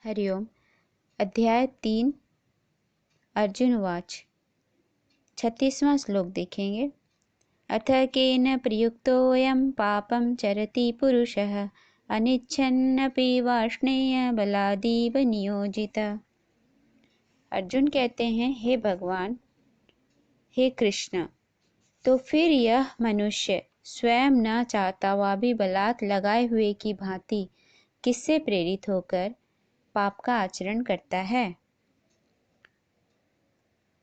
हरि ओम। अध्याय 3 अर्जुन उवाच। 36वां श्लोक देखेंगे। अथ केन प्रयुक्तोऽयं पापं चरति पुरुषः अनिच्छन्नपि वार्ष्णेय बलादीव नियोजित। अर्जुन कहते हैं, हे भगवान, हे कृष्ण, तो फिर यह मनुष्य स्वयं न चाहता हुआ भी बलात् लगाए हुए की भांति किससे प्रेरित होकर पाप का आचरण करता है।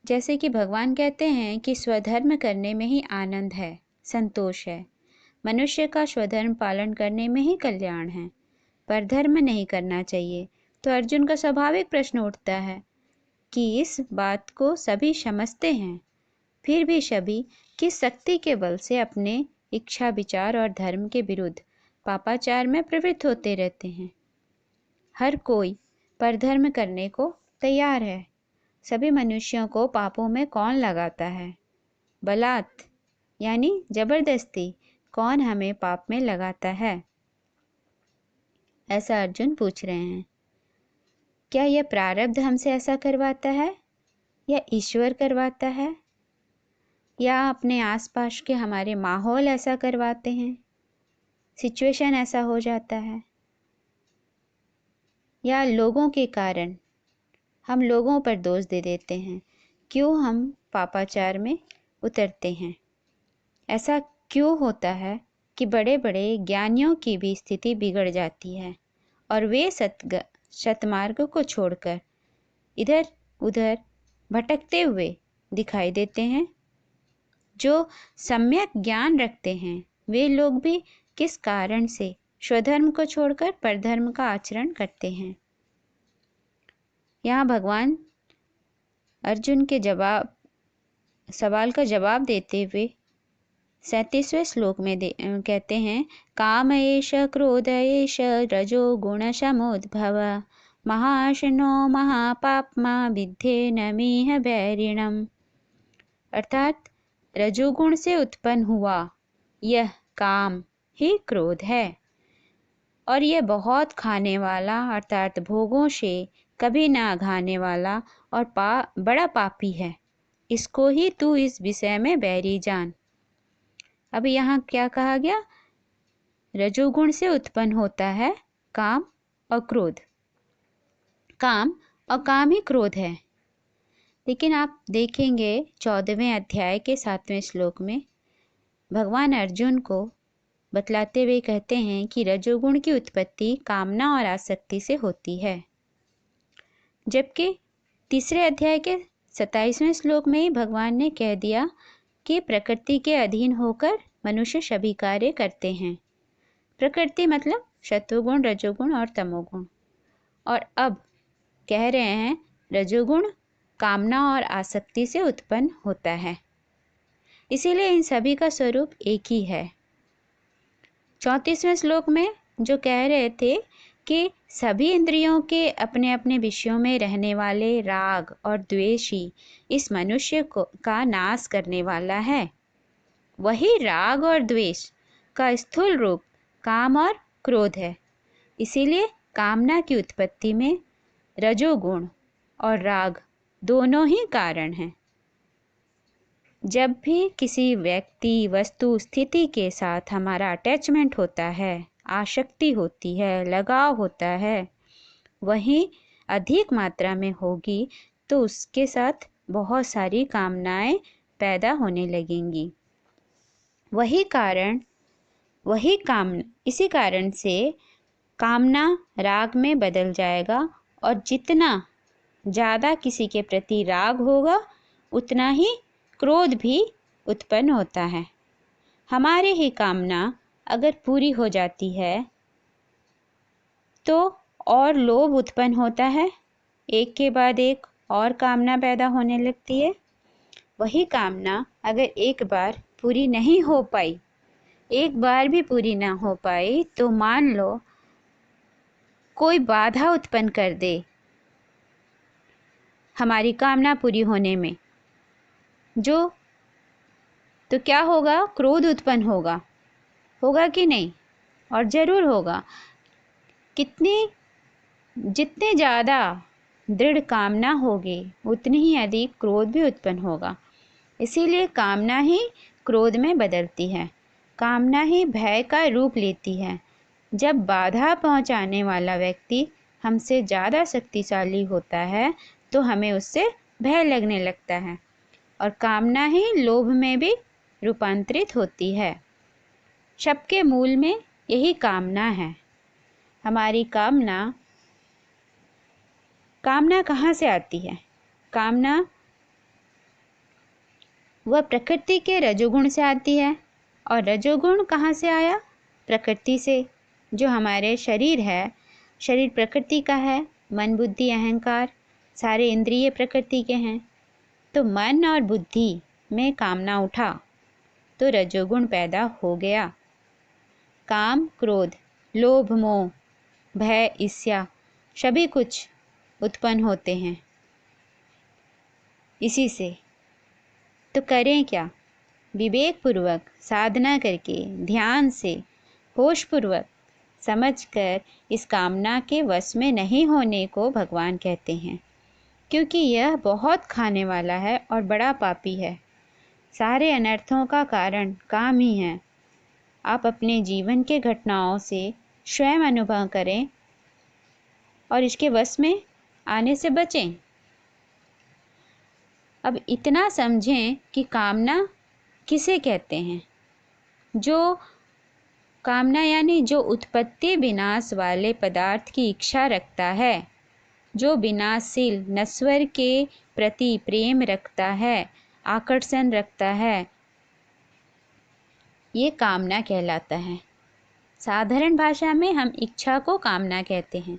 जैसे कि भगवान कहते हैं कि स्वधर्म करने में ही आनंद है, संतोष है। मनुष्य का स्वधर्म पालन करने में ही कल्याण है, पर धर्म नहीं करना चाहिए। तो अर्जुन का स्वाभाविक प्रश्न उठता है कि इस बात को सभी समझते हैं, फिर भी सभी किस शक्ति के बल से अपने इच्छा, विचार और धर्म के विरुद्ध पापाचार में प्रवृत्त होते रहते हैं। हर कोई परधर्म करने को तैयार है। सभी मनुष्यों को पापों में कौन लगाता है? बलात् यानी जबरदस्ती कौन हमें पाप में लगाता है? ऐसा अर्जुन पूछ रहे हैं। क्या यह प्रारब्ध हमसे ऐसा करवाता है या ईश्वर करवाता है, या अपने आसपास के हमारे माहौल ऐसा करवाते हैं, सिचुएशन ऐसा हो जाता है, या लोगों के कारण हम लोगों पर दोष दे देते हैं? क्यों हम पापाचार में उतरते हैं? ऐसा क्यों होता है कि बड़े बड़े ज्ञानियों की भी स्थिति बिगड़ जाती है और वे सतमार्ग को छोड़कर इधर उधर भटकते हुए दिखाई देते हैं? जो सम्यक ज्ञान रखते हैं वे लोग भी किस कारण से स्वधर्म को छोड़कर परधर्म का आचरण करते हैं? यहाँ भगवान अर्जुन के सवाल का जवाब देते हुए 37वें श्लोक में कहते हैं, काम एष क्रोध एष रजो गुण समुद्भव महाशनो महापाप्मा विद्धेनमिह वैरिणम्। अर्थात रजोगुण से उत्पन्न हुआ यह काम ही क्रोध है, और यह बहुत खाने वाला अर्थात भोगों से कभी ना घाने वाला और बड़ा पापी है। इसको ही तू इस विषय में बैरी जान। अब यहाँ क्या कहा गया? रजोगुण से उत्पन्न होता है काम और क्रोध। काम और काम ही क्रोध है। लेकिन आप देखेंगे 14वें अध्याय के 7वें श्लोक में भगवान अर्जुन को बतलाते हुए कहते हैं कि रजोगुण की उत्पत्ति कामना और आसक्ति से होती है, जबकि 3रे अध्याय के 27वें श्लोक में ही भगवान ने कह दिया कि प्रकृति के अधीन होकर मनुष्य सभी कार्य करते हैं। प्रकृति मतलब सत्वगुण, रजोगुण और तमोगुण। और अब कह रहे हैं रजोगुण कामना और आसक्ति से उत्पन्न होता है, इसीलिए इन सभी का स्वरूप एक ही है। 34वें श्लोक में जो कह रहे थे कि सभी इंद्रियों के अपने अपने विषयों में रहने वाले राग और द्वेष ही इस मनुष्य का नाश करने वाला है, वही राग और द्वेष का स्थूल रूप काम और क्रोध है। इसीलिए कामना की उत्पत्ति में रजोगुण और राग दोनों ही कारण हैं। जब भी किसी व्यक्ति, वस्तु, स्थिति के साथ हमारा अटैचमेंट होता है, आसक्ति होती है, लगाव होता है, वही अधिक मात्रा में होगी तो उसके साथ बहुत सारी कामनाएं पैदा होने लगेंगी। इसी कारण से कामना राग में बदल जाएगा, और जितना ज़्यादा किसी के प्रति राग होगा उतना ही क्रोध भी उत्पन्न होता है। हमारे ही कामना अगर पूरी हो जाती है तो और लोभ उत्पन्न होता है, एक के बाद एक और कामना पैदा होने लगती है। वही कामना अगर एक बार पूरी नहीं हो पाई, एक बार भी पूरी ना हो पाई, तो मान लो कोई बाधा उत्पन्न कर दे हमारी कामना पूरी होने में, तो क्या होगा? क्रोध उत्पन्न होगा कि नहीं? और जरूर होगा। कितनी जितने ज़्यादा दृढ़ कामना होगी उतनी ही अधिक क्रोध भी उत्पन्न होगा। इसीलिए कामना ही क्रोध में बदलती है, कामना ही भय का रूप लेती है। जब बाधा पहुंचाने वाला व्यक्ति हमसे ज़्यादा शक्तिशाली होता है तो हमें उससे भय लगने लगता है, और कामना ही लोभ में भी रूपांतरित होती है। शब्द के मूल में यही कामना है। हमारी कामना कहाँ से आती है? कामना वह प्रकृति के रजोगुण से आती है। और रजोगुण कहाँ से आया? प्रकृति से। जो हमारे शरीर है, शरीर प्रकृति का है। मन बुद्धि अहंकार सारे इंद्रिय प्रकृति के हैं। तो मन और बुद्धि में कामना उठा तो रजोगुण पैदा हो गया। काम क्रोध लोभ मोह भय ईर्ष्या सभी कुछ उत्पन्न होते हैं इसी से। तो करें क्या? विवेक पूर्वक साधना करके ध्यान से होश पूर्वक समझकर इस कामना के वश में नहीं होने को भगवान कहते हैं, क्योंकि यह बहुत खाने वाला है और बड़ा पापी है। सारे अनर्थों का कारण काम ही है। आप अपने जीवन के घटनाओं से स्वयं अनुभव करें और इसके वश में आने से बचें। अब इतना समझें कि कामना किसे कहते हैं। जो कामना यानी जो उत्पत्ति विनाश वाले पदार्थ की इच्छा रखता है, जो विनाशशील नश्वर के प्रति प्रेम रखता है, आकर्षण रखता है, ये कामना कहलाता है। साधारण भाषा में हम इच्छा को कामना कहते हैं,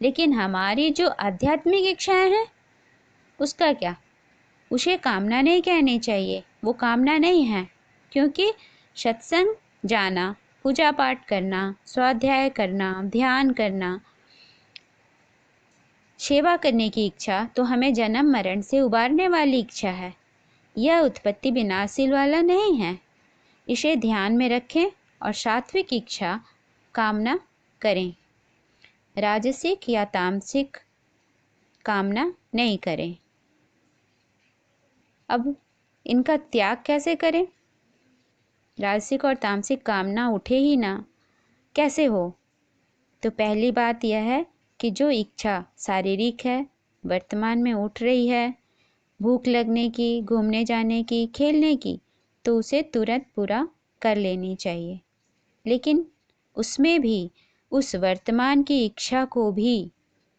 लेकिन हमारी जो आध्यात्मिक इच्छाएं हैं उसका क्या? उसे कामना नहीं कहनी चाहिए, वो कामना नहीं है। क्योंकि सत्संग जाना, पूजा पाठ करना, स्वाध्याय करना, ध्यान करना, सेवा करने की इच्छा तो हमें जन्म मरण से उबारने वाली इच्छा है। यह उत्पत्ति विनाशील वाला नहीं है। इसे ध्यान में रखें और सात्विक इच्छा कामना करें। राजसिक या तामसिक कामना नहीं करें। अब इनका त्याग कैसे करें? राजसिक और तामसिक कामना उठे ही ना, कैसे हो? तो पहली बात यह है कि जो इच्छा शारीरिक है, वर्तमान में उठ रही है, भूख लगने की, घूमने जाने की, खेलने की, तो उसे तुरंत पूरा कर लेनी चाहिए। लेकिन उसमें भी उस वर्तमान की इच्छा को भी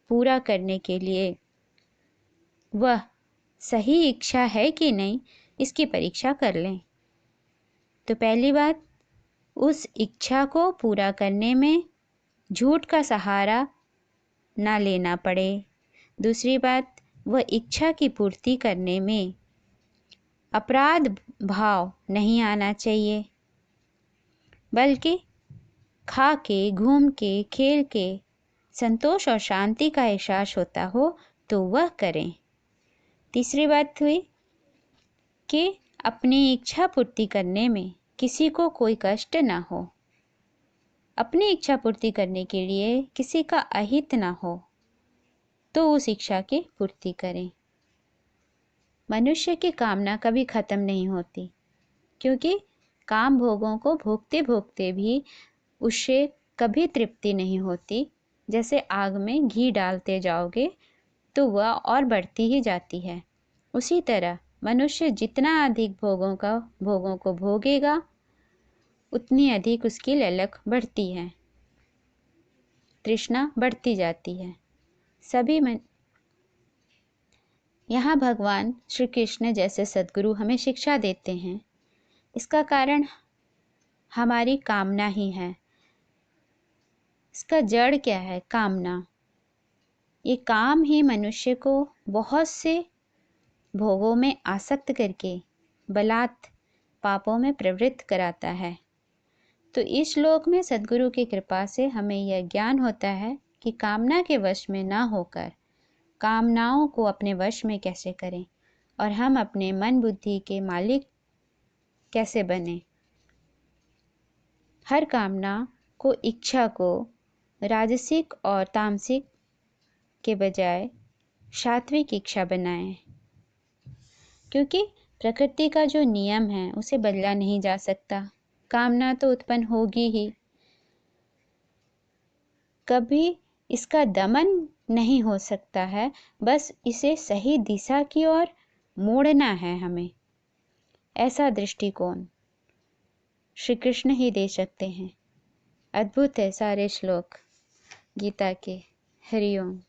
पूरा करने के लिए वह सही इच्छा है कि नहीं, इसकी परीक्षा कर लें। तो पहली बात, उस इच्छा को पूरा करने में झूठ का सहारा ना लेना पड़े। दूसरी बात, वह इच्छा की पूर्ति करने में अपराध भाव नहीं आना चाहिए, बल्कि खा के, घूम के, खेल के संतोष और शांति का एहसास होता हो तो वह करें। तीसरी बात हुई कि अपनी इच्छा पूर्ति करने में किसी को कोई कष्ट ना हो। अपनी इच्छा पूर्ति करने के लिए किसी का अहित ना हो तो उस इच्छा की पूर्ति करें। मनुष्य की कामना कभी खत्म नहीं होती, क्योंकि काम भोगों को भोगते भोगते भी उससे कभी तृप्ति नहीं होती। जैसे आग में घी डालते जाओगे तो वह और बढ़ती ही जाती है। उसी तरह मनुष्य जितना अधिक भोगों को भोगेगा उतनी अधिक उसकी ललक बढ़ती है, तृष्णा बढ़ती जाती है। यहाँ भगवान श्री कृष्ण जैसे सद्गुरु हमें शिक्षा देते हैं। इसका कारण हमारी कामना ही है। इसका जड़ क्या है? कामना। ये काम ही मनुष्य को बहुत से भोगों में आसक्त करके बलात् पापों में प्रवृत्त कराता है। तो इस श्लोक में सद्गुरु की कृपा से हमें यह ज्ञान होता है कि कामना के वश में ना होकर कामनाओं को अपने वश में कैसे करें और हम अपने मन बुद्धि के मालिक कैसे बने। हर कामना को, इच्छा को राजसिक और तामसिक के बजाय सात्विक इच्छा बनाएं, क्योंकि प्रकृति का जो नियम है उसे बदला नहीं जा सकता। कामना तो उत्पन्न होगी ही, कभी इसका दमन नहीं हो सकता है, बस इसे सही दिशा की ओर मोड़ना है हमें। ऐसा दृष्टिकोण श्री कृष्ण ही दे सकते हैं। अद्भुत है सारे श्लोक गीता के। हरि ओम।